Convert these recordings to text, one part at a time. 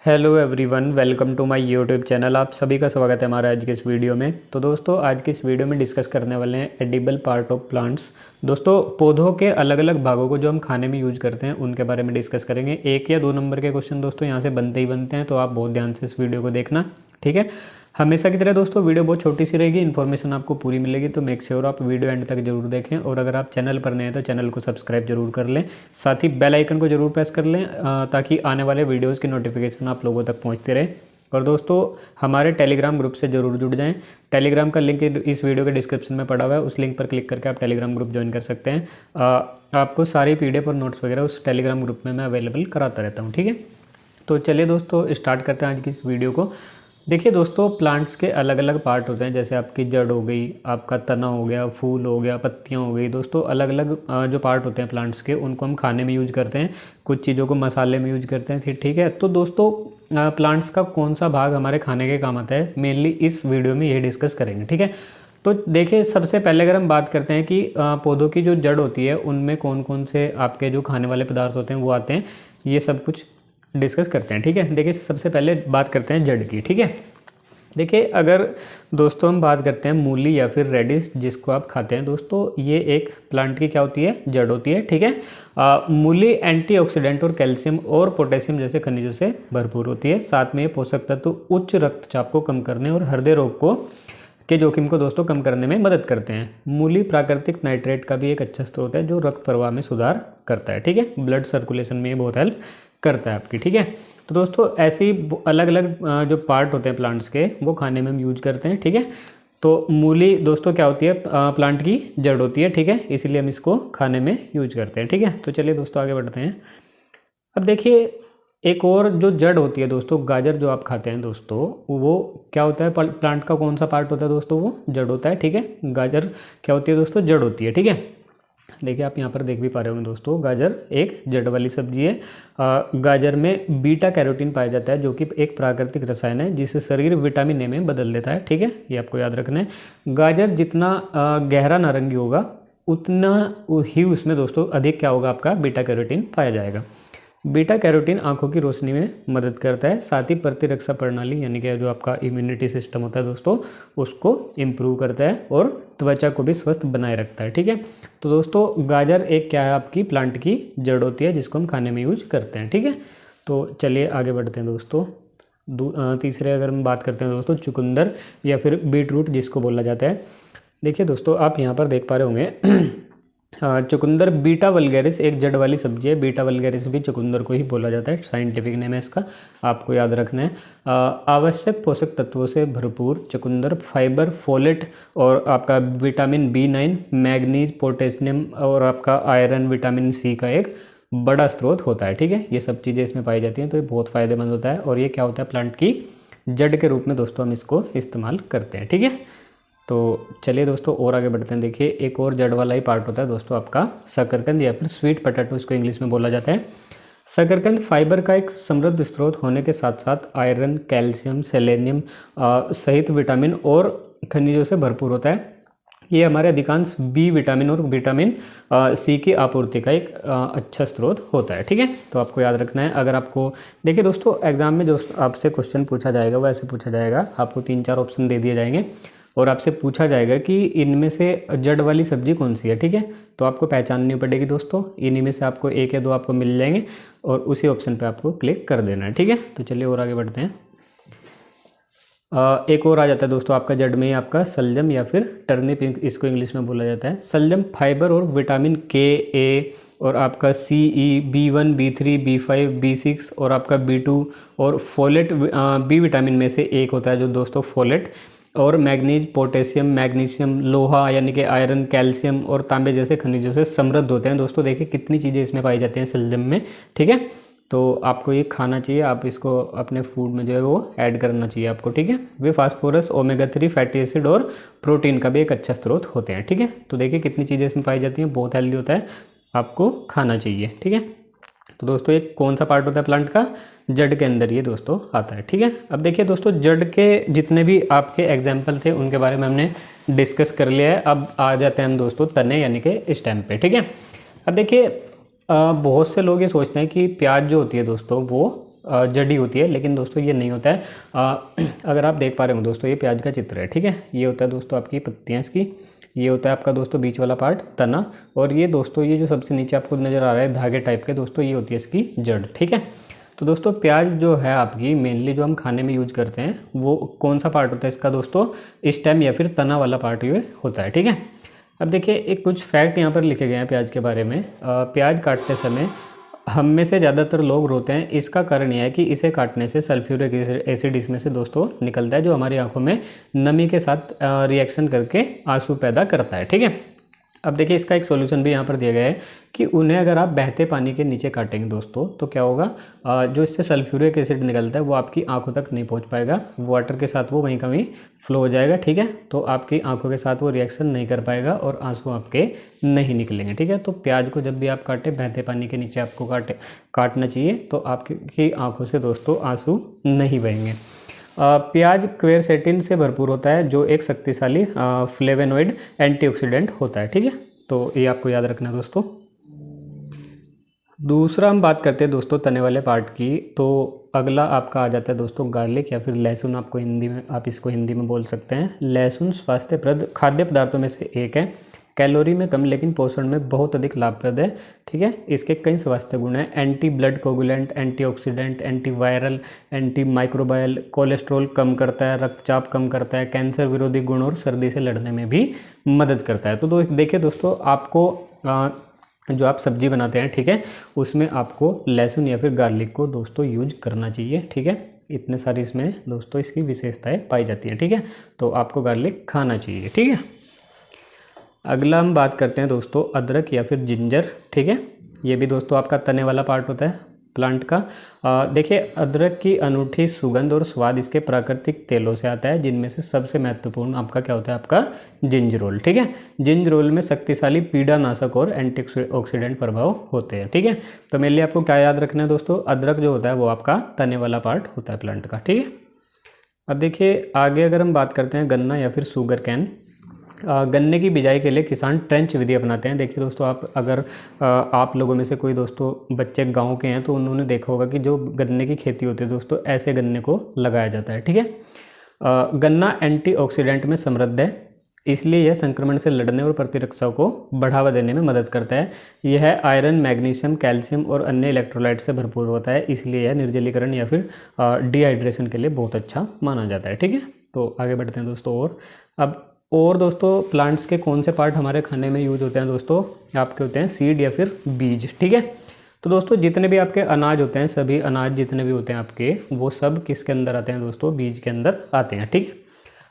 Hello everyone, welcome to my YouTube channel. आप सभी का स्वागत है हमारे आज के इस वीडियो में। तो दोस्तों, आज के इस वीडियो में डिस्कस करने वाले हैं एडिबल पार्ट ऑफ प्लांट्स। दोस्तों, पौधों के अलग अलग भागों को जो हम खाने में यूज करते हैं उनके बारे में डिस्कस करेंगे। 1 या 2 नंबर के क्वेश्चन दोस्तों यहाँ से बनते ही बनते हैं, तो आप बहुत ध्यान से इस वीडियो को देखना, ठीक है। हमेशा की तरह दोस्तों वीडियो बहुत छोटी सी रहेगी, इन्फॉर्मेशन आपको पूरी मिलेगी, तो मेक श्योर आप वीडियो एंड तक जरूर देखें। और अगर आप चैनल पर नए हैं तो चैनल को सब्सक्राइब जरूर कर लें, साथ ही बेल आइकन को जरूर प्रेस कर लें ताकि आने वाले वीडियोज़ की नोटिफिकेशन आप लोगों तक पहुँचते रहे। और दोस्तों, हमारे टेलीग्राम ग्रुप से जरूर जुड़ जाएं। टेलीग्राम का लिंक इस वीडियो के डिस्क्रिप्शन में पड़ा हुआ है, उस लिंक पर क्लिक करके आप टेलीग्राम ग्रुप ज्वाइन कर सकते हैं। आपको सारी PDF और नोट्स वगैरह उस टेलीग्राम ग्रुप में मैं अवेलेबल कराता रहता हूँ, ठीक है। तो चलिए दोस्तों, स्टार्ट करते हैं आज की इस वीडियो को। देखिए दोस्तों, प्लांट्स के अलग अलग पार्ट होते हैं, जैसे आपकी जड़ हो गई, आपका तना हो गया, फूल हो गया, पत्तियां हो गई। दोस्तों, अलग अलग जो पार्ट होते हैं प्लांट्स के, उनको हम खाने में यूज करते हैं, कुछ चीज़ों को मसाले में यूज करते हैं, ठीक है। तो दोस्तों, प्लांट्स का कौन सा भाग हमारे खाने के काम आता है, मेनली इस वीडियो में ये डिस्कस करेंगे, ठीक है। तो देखिए, सबसे पहले अगर हम बात करते हैं कि पौधों की जो जड़ होती है उनमें कौन कौन से आपके जो खाने वाले पदार्थ होते हैं वो आते हैं, ये सब कुछ डिस्कस करते हैं, ठीक है। देखिए, सबसे पहले बात करते हैं जड़ की, ठीक है। देखिए, अगर दोस्तों हम बात करते हैं मूली या फिर रेडिश जिसको आप खाते हैं दोस्तों, ये एक प्लांट की क्या होती है, जड़ होती है, ठीक है। मूली एंटीऑक्सीडेंट और कैल्शियम और पोटेशियम जैसे खनिजों से भरपूर होती है। साथ में ये पोषक तत्व उच्च रक्तचाप को कम करने और हृदय रोग को के जोखिम को दोस्तों कम करने में मदद करते हैं। मूली प्राकृतिक नाइट्रेट का भी एक अच्छा स्रोत है जो रक्त प्रवाह में सुधार करता है, ठीक है। ब्लड सर्कुलेशन में ये बहुत हेल्प करता है आपकी, ठीक है। तो दोस्तों, ऐसे ही अलग अलग जो पार्ट होते हैं प्लांट्स के, वो खाने में हम यूज करते हैं, ठीक है। तो मूली दोस्तों क्या होती है, प्लांट की जड़ होती है, ठीक है, इसीलिए हम इसको खाने में यूज करते हैं, ठीक है। तो चलिए दोस्तों, आगे बढ़ते हैं। अब देखिए, एक और जो जड़ होती है दोस्तों, गाजर जो आप खाते हैं दोस्तों, वो क्या होता है, प्लांट का कौन सा पार्ट होता है दोस्तों, वो जड़ होता है, ठीक है। गाजर क्या होती है दोस्तों, जड़ होती है, ठीक है। देखिए, आप यहाँ पर देख भी पा रहे होंगे दोस्तों, गाजर एक जड़ वाली सब्जी है। गाजर में बीटा कैरोटीन पाया जाता है, जो कि एक प्राकृतिक रसायन है जिसे शरीर विटामिन ए में बदल देता है, ठीक है। ये आपको याद रखना है। गाजर जितना गहरा नारंगी होगा उतना ही उसमें दोस्तों अधिक क्या होगा, आपका बीटा कैरोटीन पाया जाएगा। बीटा कैरोटीन आंखों की रोशनी में मदद करता है, साथ ही प्रतिरक्षा प्रणाली यानी कि जो आपका इम्यूनिटी सिस्टम होता है दोस्तों, उसको इम्प्रूव करता है और त्वचा को भी स्वस्थ बनाए रखता है, ठीक है। तो दोस्तों, गाजर एक क्या है, आपकी प्लांट की जड़ होती है जिसको हम खाने में यूज करते हैं, ठीक है। तो चलिए आगे बढ़ते हैं दोस्तों। तीसरे अगर हम बात करते हैं दोस्तों, चुकंदर या फिर बीट रूट जिसको बोला जाता है। देखिए दोस्तों, आप यहाँ पर देख पा रहे होंगे चुकंदर बीटा वल्गैरिस एक जड़ वाली सब्जी है। बीटा वल्गैरिस भी चुकंदर को ही बोला जाता है, साइंटिफिक नेम है इसका, आपको याद रखना है। आवश्यक पोषक तत्वों से भरपूर चुकंदर फाइबर, फोलेट और आपका विटामिन B9, मैग्नीज, पोटेशियम और आपका आयरन, विटामिन C का एक बड़ा स्रोत होता है, ठीक है। ये सब चीज़ें इसमें पाई जाती हैं, तो ये बहुत फ़ायदेमंद होता है। और ये क्या होता है, प्लांट की जड़ के रूप में दोस्तों हम इसको इस्तेमाल करते हैं, ठीक है। तो चलिए दोस्तों, और आगे बढ़ते हैं। देखिए, एक और जड़ वाला ही पार्ट होता है दोस्तों आपका शकरकंद या फिर स्वीट पोटैटो इसको इंग्लिश में बोला जाता है। शकरकंद फाइबर का एक समृद्ध स्रोत होने के साथ साथ आयरन, कैल्शियम, सेलेनियम सहित विटामिन और खनिजों से भरपूर होता है। ये हमारे अधिकांश B विटामिन और विटामिन C की आपूर्ति का एक अच्छा स्रोत होता है, ठीक है। तो आपको याद रखना है। अगर आपको देखिए दोस्तों, एग्जाम में जो आपसे क्वेश्चन पूछा जाएगा वो ऐसे पूछा जाएगा, आपको 3-4 ऑप्शन दे दिए जाएंगे और आपसे पूछा जाएगा कि इनमें से जड़ वाली सब्जी कौन सी है, ठीक है। तो आपको पहचाननी पड़ेगी दोस्तों, इन्हीं में से आपको 1 या 2 आपको मिल जाएंगे और उसी ऑप्शन पे आपको क्लिक कर देना है, ठीक है। तो चलिए और आगे बढ़ते हैं। एक और आ जाता है दोस्तों आपका जड़ में आपका सलजम या फिर टर्निप इसको इंग्लिश में बोला जाता है। सलजम फाइबर और विटामिन K, A और आपका CE, B1, B3, B5, B6 और आपका B2 और फोलेट B विटामिन में से एक होता है जो दोस्तों फोलेट, और मैग्नीज, पोटेशियम, मैग्नीशियम, लोहा यानी कि आयरन, कैल्शियम और तांबे जैसे खनिजों से समृद्ध होते हैं। दोस्तों देखिए कितनी चीज़ें इसमें पाई जाती हैं सलजम में, ठीक है। तो आपको ये खाना चाहिए, आप इसको अपने फूड में जो है वो ऐड करना चाहिए आपको, ठीक है। वे फास्फोरस, ओमेगा 3 फैटी एसिड और प्रोटीन का भी एक अच्छा स्रोत होते हैं, ठीक है। तो देखिए कितनी चीज़ें इसमें पाई जाती हैं, बहुत हेल्दी होता है, आपको खाना चाहिए, ठीक है। तो दोस्तों, एक कौन सा पार्ट होता है प्लांट का, जड़ के अंदर ये दोस्तों आता है, ठीक है। अब देखिए दोस्तों, जड़ के जितने भी आपके एग्जाम्पल थे उनके बारे में हमने डिस्कस कर लिया है। अब आ जाते हैं हम दोस्तों तने यानी कि स्टेम पे, ठीक है। अब देखिए, बहुत से लोग ये सोचते हैं कि प्याज जो होती है दोस्तों वो जड़ी होती है, लेकिन दोस्तों ये नहीं होता है। अगर आप देख पा रहे हो दोस्तों, ये प्याज का चित्र है, ठीक है। ये होता है दोस्तों आपकी पत्तियाँ इसकी, ये होता है आपका दोस्तों बीच वाला पार्ट तना, और ये दोस्तों ये जो सबसे नीचे आपको नज़र आ रहा है धागे टाइप के दोस्तों, ये होती है इसकी जड़, ठीक है। तो दोस्तों प्याज जो है आपकी मेनली जो हम खाने में यूज करते हैं वो कौन सा पार्ट होता है इसका दोस्तों, स्टेम या फिर तना वाला पार्ट ये होता है, ठीक है। अब देखिए एक कुछ फैक्ट यहाँ पर लिखे गए हैं प्याज के बारे में। प्याज काटते समय हम में से ज़्यादातर लोग रोते हैं। इसका कारण यह है कि इसे काटने से सल्फ्यूरिक एसिड इसमें से दोस्तों निकलता है, जो हमारी आंखों में नमी के साथ रिएक्शन करके आंसू पैदा करता है, ठीक है। अब देखिए इसका एक सॉल्यूशन भी यहाँ पर दिया गया है कि उन्हें अगर आप बहते पानी के नीचे काटेंगे दोस्तों तो क्या होगा, जो इससे सल्फ्यूरिक एसिड निकलता है वो आपकी आंखों तक नहीं पहुँच पाएगा, वाटर के साथ वो वहीं का वहीं फ्लो हो जाएगा, ठीक है। तो आपकी आंखों के साथ वो रिएक्शन नहीं कर पाएगा और आंसू आपके नहीं निकलेंगे, ठीक है। तो प्याज को जब भी आप काटे बहते पानी के नीचे आपको काटना चाहिए, तो आपकी आंखों से दोस्तों आंसू नहीं बहेंगे। प्याज क्वेरसेटिन से भरपूर होता है, जो एक शक्तिशाली फ्लेवेनोइड एंटीऑक्सीडेंट होता है, ठीक है। तो ये आपको याद रखना है दोस्तों। दूसरा हम बात करते हैं दोस्तों तने वाले पार्ट की, तो अगला आपका आ जाता है दोस्तों गार्लिक या फिर लहसुन, आपको हिंदी में आप इसको हिंदी में बोल सकते हैं। लहसुन स्वास्थ्यप्रद खाद्य पदार्थों में से एक है, कैलोरी में कम लेकिन पोषण में बहुत अधिक लाभप्रद है, ठीक है। इसके कई स्वास्थ्य गुण हैं, anti blood coagulant, antioxidant, antiviral, anti microbial, cholesterol कम करता है, रक्तचाप कम करता है, कैंसर विरोधी गुण और सर्दी से लड़ने में भी मदद करता है। तो देखिए दोस्तों आपको जो आप सब्जी बनाते हैं, ठीक है, उसमें आपको लहसुन या फिर गार्लिक को दोस्तों यूज करना चाहिए, ठीक है। इतने सारी इसमें दोस्तों इसकी विशेषताएं पाई जाती हैं, ठीक है। तो आपको गार्लिक खाना चाहिए, ठीक है। अगला हम बात करते हैं दोस्तों अदरक या फिर जिंजर, ठीक है। ये भी दोस्तों आपका तने वाला पार्ट होता है प्लांट का। देखिए अदरक की अनूठी सुगंध और स्वाद इसके प्राकृतिक तेलों से आता है, जिनमें से सबसे महत्वपूर्ण आपका क्या होता है, आपका जिंजरोल, ठीक है। जिंजरोल में शक्तिशाली पीड़ानाशक और एंटीऑक्सीडेंट प्रभाव होते हैं, ठीक है। तो मेरे लिए आपको क्या याद रखना है दोस्तों, अदरक जो होता है वो आपका तने वाला पार्ट होता है प्लांट का, ठीक है। अब देखिए आगे अगर हम बात करते हैं गन्ना या फिर शुगर कैन। गन्ने की बिजाई के लिए किसान ट्रेंच विधि अपनाते हैं। देखिए दोस्तों आप लोगों में से कोई दोस्तों बच्चे गांव के हैं तो उन्होंने देखा होगा कि जो गन्ने की खेती होती है दोस्तों, ऐसे गन्ने को लगाया जाता है, ठीक है। गन्ना एंटीऑक्सीडेंट में समृद्ध है, इसलिए यह संक्रमण से लड़ने और प्रतिरक्षा को बढ़ावा देने में मदद करता है। यह आयरन, मैग्नीशियम, कैल्शियम और अन्य इलेक्ट्रोलाइट से भरपूर होता है, इसलिए यह निर्जलीकरण या फिर डिहाइड्रेशन के लिए बहुत अच्छा माना जाता है, ठीक है। तो आगे बढ़ते हैं दोस्तों। और दोस्तों प्लांट्स के कौन से पार्ट हमारे खाने में यूज होते हैं दोस्तों, आपके होते हैं सीड या फिर बीज, ठीक है। तो दोस्तों जितने भी आपके अनाज होते हैं, सभी अनाज जितने भी होते हैं आपके, वो सब किसके अंदर आते हैं दोस्तों, बीज के अंदर आते हैं, ठीक है।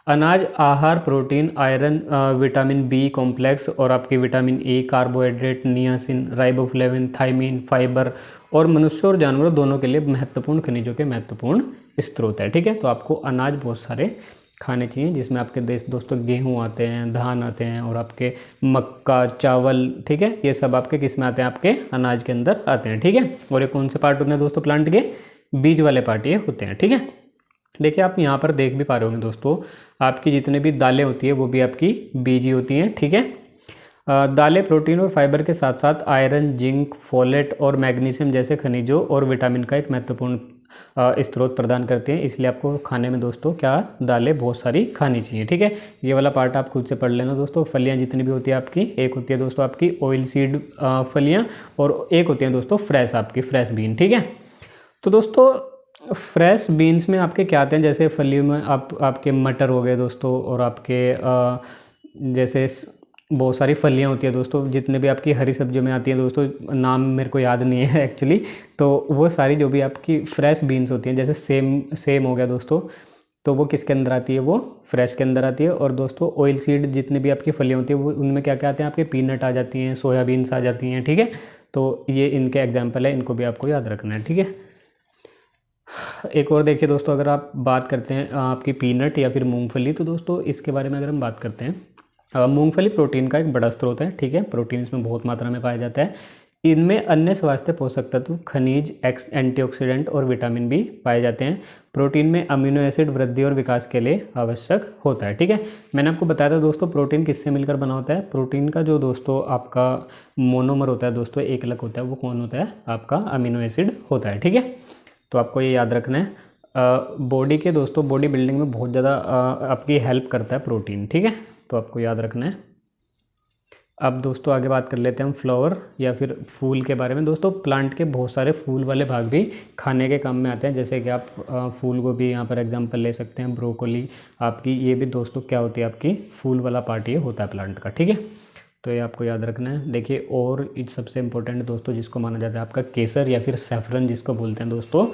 अनाज आहार protein, iron, vitamin B complex और आपकी vitamin A, carbohydrate, niacin, riboflavin, thiamine, fibre और मनुष्य और जानवरों दोनों के लिए महत्वपूर्ण खनिजों के महत्वपूर्ण स्रोत है, ठीक है। तो आपको अनाज बहुत सारे खाने चाहिए, जिसमें आपके दोस्तों गेहूं आते हैं, धान आते हैं और आपके मक्का, चावल, ठीक है। ये सब आपके किस में आते हैं, आपके अनाज के अंदर आते हैं, ठीक है। और ये कौन से पार्ट होते हैं दोस्तों प्लांट के, बीज वाले पार्ट ये होते हैं, ठीक है। देखिए आप यहाँ पर देख भी पा रहे होंगे दोस्तों, आपकी जितने भी दालें होती है वो भी आपकी बीज ही होती हैं, ठीक है। दालें प्रोटीन और फाइबर के साथ साथ आयरन, जिंक, फोलेट और मैग्नीशियम जैसे खनिजों और विटामिन का एक महत्वपूर्ण स्रोत प्रदान करते हैं, इसलिए आपको खाने में दोस्तों क्या दालें बहुत सारी खानी चाहिए, ठीक है। ये वाला पार्ट आप खुद से पढ़ लेना दोस्तों। फलियां जितनी भी होती है आपकी, एक होती है दोस्तों आपकी ऑयल सीड फलियां और एक होती है दोस्तों फ्रेश आपकी फ्रेश बीन, ठीक है। तो दोस्तों फ्रेश बीन्स में आपके क्या आते हैं, जैसे फलियों में आपके मटर हो गए दोस्तों, और आपके जैसे बहुत सारी फलियां होती है दोस्तों, जितने भी आपकी हरी सब्जियों में आती है दोस्तों, नाम मेरे को याद नहीं है एक्चुअली। तो वो सारी जो भी आपकी फ्रेश बीन्स होती हैं, जैसे सेम हो गया दोस्तों, तो वो किसके अंदर आती है, वो फ्रेश के अंदर आती है। और दोस्तों ऑयल सीड जितनी भी आपकी फलियां होती है वो उनमें क्या क्या आते हैं, आपके पीनट आ जाती हैं, सोयाबीन्स आ जाती हैं, ठीक है। तो ये इनके एग्जाम्पल है, इनको भी आपको याद रखना है, ठीक है। एक और देखिए दोस्तों, अगर आप बात करते हैं आपकी पीनट या फिर मूंगफली, तो दोस्तों इसके बारे में अगर हम बात करते हैं, मूंगफली प्रोटीन का एक बड़ा स्रोत है, ठीक है। प्रोटीन इसमें बहुत मात्रा में पाया जाता है। इनमें अन्य स्वास्थ्य पोषक तत्व, खनिज, एंटीऑक्सीडेंट और विटामिन भी पाए जाते हैं। प्रोटीन में अमीनो एसिड वृद्धि और विकास के लिए आवश्यक होता है, ठीक है। मैंने आपको बताया था दोस्तों प्रोटीन किससे मिलकर बना होता है। प्रोटीन का जो दोस्तों आपका मोनोमर होता है दोस्तों, एक अलग होता है, वो कौन होता है, आपका अमीनो एसिड होता है, ठीक है। तो आपको ये याद रखना है। बॉडी के दोस्तों बॉडी बिल्डिंग में बहुत ज़्यादा आपकी हेल्प करता है प्रोटीन, ठीक है, तो आपको याद रखना है। अब दोस्तों आगे बात कर लेते हैं हम फ्लावर या फिर फूल के बारे में। दोस्तों प्लांट के बहुत सारे फूल वाले भाग भी खाने के काम में आते हैं, जैसे कि आप फूल गोभी यहाँ पर एग्जांपल ले सकते हैं, ब्रोकोली आपकी, ये भी दोस्तों क्या होती है आपकी फूल वाला पार्ट ये होता है प्लांट का, ठीक है, तो ये आपको याद रखना है। देखिए और सबसे इम्पोर्टेंट दोस्तों जिसको माना जाता है आपका केसर या फिर सैफरन जिसको बोलते हैं दोस्तों।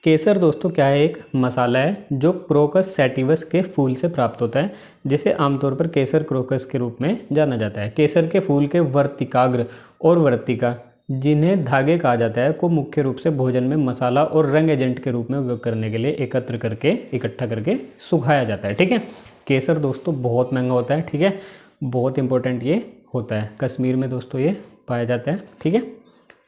केसर दोस्तों क्या है, एक मसाला है जो क्रोकस सैटिवस के फूल से प्राप्त होता है, जिसे आमतौर पर केसर क्रोकस के रूप में जाना जाता है। केसर के फूल के वर्तिकाग्र और वर्तिका, जिन्हें धागे कहा जाता है, को मुख्य रूप से भोजन में मसाला और रंग एजेंट के रूप में उपयोग करने के लिए इकट्ठा करके सुखाया जाता है, ठीक है। केसर दोस्तों बहुत महंगा होता है, ठीक है, बहुत इंपॉर्टेंट ये होता है, कश्मीर में दोस्तों ये पाया जाता है, ठीक है,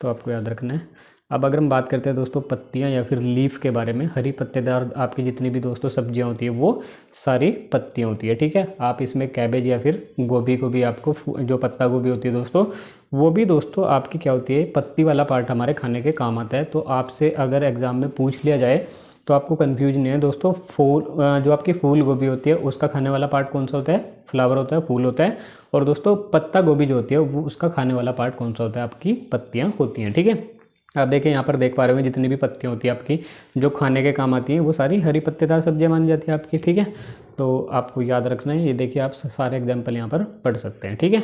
तो आपको याद रखना है। अब अगर हम बात करते हैं दोस्तों पत्तियां या फिर लीफ के बारे में, हरी पत्तेदार आपकी जितनी भी दोस्तों सब्जियां होती है वो सारी पत्तियां होती है, ठीक है। आप इसमें कैबेज या फिर गोभी को भी आपको जो पत्ता गोभी होती है दोस्तों, वो भी दोस्तों आपकी क्या होती है, पत्ती वाला पार्ट हमारे खाने के काम आता है। तो आपसे अगर एग्ज़ाम में पूछ लिया जाए तो आपको कन्फ्यूज नहीं है दोस्तों, फूल जो आपकी फूल गोभी होती है उसका खाने वाला पार्ट कौन सा होता है, फ्लावर होता है, फूल होता है, और दोस्तों पत्ता गोभी जो होती है वो उसका खाने वाला पार्ट कौन सा होता है, आपकी पत्तियाँ होती हैं, ठीक है। आप देखें यहाँ पर देख पा रहे हो जितनी भी पत्तियाँ होती है आपकी जो खाने के काम आती हैं वो सारी हरी पत्तेदार सब्जियाँ मानी जाती है आपकी, ठीक है, तो आपको याद रखना है। ये देखिए आप सारे एग्जाम्पल यहाँ पर पढ़ सकते हैं, ठीक है।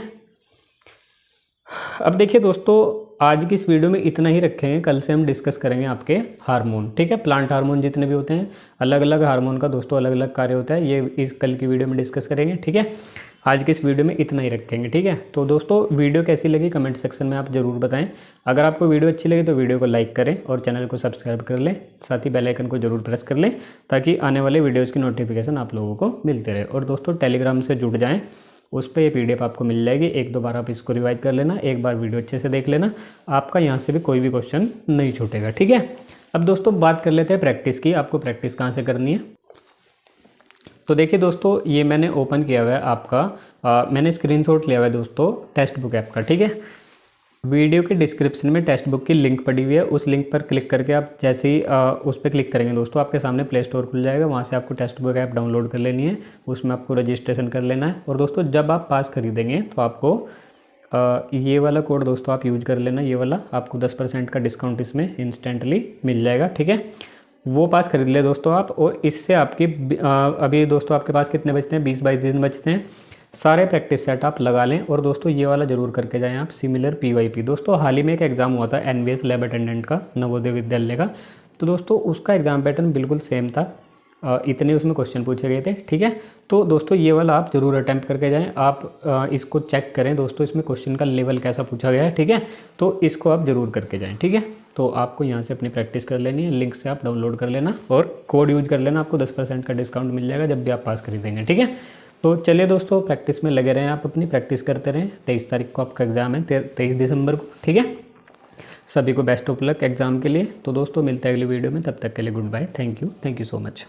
अब देखिए दोस्तों आज की इस वीडियो में इतना ही रखेंगे, कल से हम डिस्कस करेंगे आपके हार्मोन, ठीक है, प्लांट हार्मोन जितने भी होते हैं, अलग अलग हार्मोन का दोस्तों अलग अलग कार्य होता है, ये इस कल की वीडियो में डिस्कस करेंगे, ठीक है। आज के इस वीडियो में इतना ही रखेंगे, ठीक है। तो दोस्तों वीडियो कैसी लगी कमेंट सेक्शन में आप ज़रूर बताएं। अगर आपको वीडियो अच्छी लगी तो वीडियो को लाइक करें और चैनल को सब्सक्राइब कर लें, साथ ही बेल आइकन को जरूर प्रेस कर लें ताकि आने वाले वीडियोज़ की नोटिफिकेशन आप लोगों को मिलते रहे। और दोस्तों टेलीग्राम से जुड़ जाएँ, उस पर ये PDF आपको मिल जाएगी, एक दो बार आप इसको रिवाइज कर लेना, एक बार वीडियो अच्छे से देख लेना, आपका यहाँ से भी कोई भी क्वेश्चन नहीं छूटेगा, ठीक है। अब दोस्तों बात कर लेते हैं प्रैक्टिस की, आपको प्रैक्टिस कहाँ से करनी है। तो देखिए दोस्तों ये मैंने ओपन किया हुआ है आपका मैंने स्क्रीनशॉट लिया हुआ है दोस्तों टेक्स्ट बुक ऐप का, ठीक है। वीडियो के डिस्क्रिप्शन में टेक्स्ट बुक की लिंक पड़ी हुई है, उस लिंक पर क्लिक करके आप जैसे ही उस पर क्लिक करेंगे दोस्तों आपके सामने प्ले स्टोर खुल जाएगा, वहाँ से आपको टेक्स्ट बुक ऐप डाउनलोड कर लेनी है, उसमें आपको रजिस्ट्रेशन कर लेना है। और दोस्तों जब आप पास खरीदेंगे तो आपको ये वाला कोड दोस्तों आप यूज कर लेना, ये वाला आपको 10% का डिस्काउंट इसमें इंस्टेंटली मिल जाएगा, ठीक है। वो पास खरीद ले दोस्तों आप, और इससे आपकी अभी दोस्तों आपके पास कितने बचते हैं, 20-22 दिन बचते हैं, सारे प्रैक्टिस सेट आप लगा लें। और दोस्तों ये वाला जरूर करके जाएं आप, सिमिलर PYP। दोस्तों हाल ही में एक एग्ज़ाम हुआ था NBS लैब अटेंडेंट का, नवोदय विद्यालय का, तो दोस्तों उसका एग्ज़ाम पैटर्न बिल्कुल सेम था, इतने उसमें क्वेश्चन पूछे गए थे, ठीक है। तो दोस्तों ये वाला आप जरूर अटैम्प्ट करके जाएं, आप इसको चेक करें दोस्तों, इसमें क्वेश्चन का लेवल कैसा पूछा गया है, ठीक है, तो इसको आप जरूर करके जाएं, ठीक है। तो आपको यहाँ से अपनी प्रैक्टिस कर लेनी है, लिंक से आप डाउनलोड कर लेना और कोड यूज कर लेना, आपको 10% का डिस्काउंट मिल जाएगा जब भी आप पास खरीदेंगे, ठीक है। तो चलिए दोस्तों प्रैक्टिस में लगे रहें, आप अपनी प्रैक्टिस करते रहें। 23 तारीख को आपका एग्ज़ाम है, 23 दिसंबर को, ठीक है। सभी को बेस्ट ऑफ लक एग्ज़ाम के लिए। तो दोस्तों मिलते हैं अगली वीडियो में, तब तक के लिए good bye, thank you so much.